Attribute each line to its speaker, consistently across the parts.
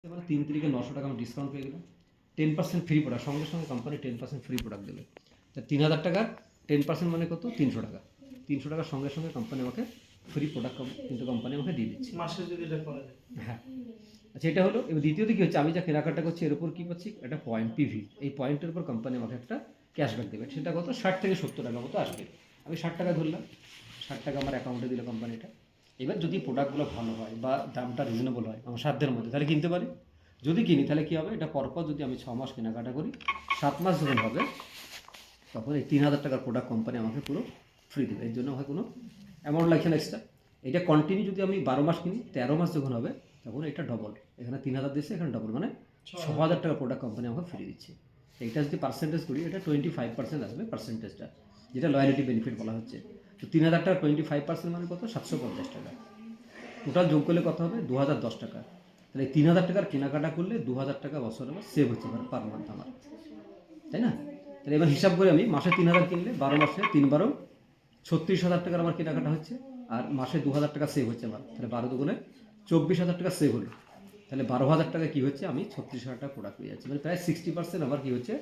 Speaker 1: এবার 3 তারিখে 900 টাকা আমি ডিসকাউন্ট পেয়ে গেলাম। 10% ফ্রি প্রোডাক্ট, সঙ্গে সঙ্গে কোম্পানি 10% ফ্রি প্রোডাক্ট দেবে। তা 3000 টাকার 10% মানে কত? 300 টাকা। 300 টাকার সঙ্গে সঙ্গে কোম্পানি আমাকে ফ্রি প্রোডাক্ট কিন্তু কোম্পানি আমাকে দিয়ে দিচ্ছে
Speaker 2: মাসে যদি এটা করা যায়।
Speaker 1: হ্যাঁ। আচ্ছা, এটা হলো। এবার দ্বিতীয়ত কী হচ্ছে, আমি যা কেনাকাটা করছি এর উপর কী পাচ্ছি? একটা পয়েন্ট, পিভি। এই পয়েন্টের উপর কোম্পানি আমাকে একটা ক্যাশব্যাক দেবে। সেটা কত? 60 থেকে 70 টাকা মতো আসবে। আমি 60 টাকা ধরলাম, 60 টাকা আমার অ্যাকাউন্টে দিল কোম্পানিটা। এবার যদি প্রোডাক্টগুলো ভালো হয় বা দামটা রিজনেবল হয় আমার সাধ্যের মধ্যে, তাহলে কিনতে পারি। যদি কিনি তাহলে কী হবে? এটা পরপর যদি আমি 6 মাস কেনাকাটা করি, 7 মাস যখন হবে তখন এই 3000 টাকার প্রোডাক্ট কোম্পানি আমাকে পুরো ফ্রি দেবে। এর জন্য আমাকে কোনো অ্যামাউন্ট লাগছে না এক্সট্রা। এটা কন্টিনিউ যদি আমি 12 মাস কিনি, 13 মাস যখন হবে তখন এটা ডবল। এখানে 3000 দিচ্ছে, এখানে ডবল, মানে 6000 টাকার প্রোডাক্ট কোম্পানি আমাকে ফ্রি দিচ্ছে। এইটা যদি পার্সেন্টেজ করি, এটা 25% আসবে পার্সেন্টেজটা, যেটা লয়ালিটি বেনিফিট বলা হচ্ছে। তো 3000 টাকা 25% মানে কত? 750 টাকা। টোটাল যোগ করলে কত হবে? 2010 টাকা। তাহলে 3000 টাকার কেনাকাটা করলে 2000 টাকা বছরে আমার সেভ হচ্ছে পার মান্থ আমার, তাই না? তাহলে এবার হিসাব করে আমি মাসে 3000 কিনলে 12 মাসে 3 12 36,000 টাকার আমার কেনাকাটা হচ্ছে, আর মাসে 2000 টাকা সেভ হচ্ছে আমার। তাহলে 12 দুগুণে 24,000 টাকা সেভ হলো। তাহলে 12,000 টাকা কী হচ্ছে? আমি 36,000 টাকা প্রোডাক্ট পেয়ে যাচ্ছি, মানে প্রায় 60% আমার কী হচ্ছে?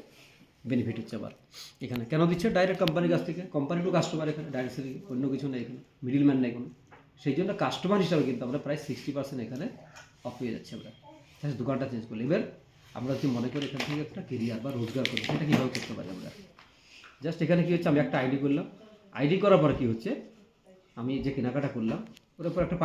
Speaker 1: বেনিফিট হচ্ছে আবার। এখানে কেন দিচ্ছে? ডাইরেক্ট কোম্পানির কাছ থেকে, কোম্পানি টু কাস্টমার, এখানে ডাইরেক্ট সেলিং, অন্য কিছু নেই এখানে, মিডিল ম্যান নেই কোনো। সেই জন্য কাস্টমার হিসাবে কিন্তু আমরা প্রায় 60% এখানে অফ পেয়ে যাচ্ছি আমরা, জাস্ট দোকানটা চেঞ্জ করলে। এবার আমরা যদি মনে করি এখান থেকে একটা কেরিয়ার বা রোজগার করি, সেটা কীভাবে করতে পারি আমরা? জাস্ট এখানে কী হচ্ছে? আমি একটা আইডি করলাম। আইডি করার পর কী হচ্ছে? আমি যে কেনাকাটা করলাম ওর উপর একটা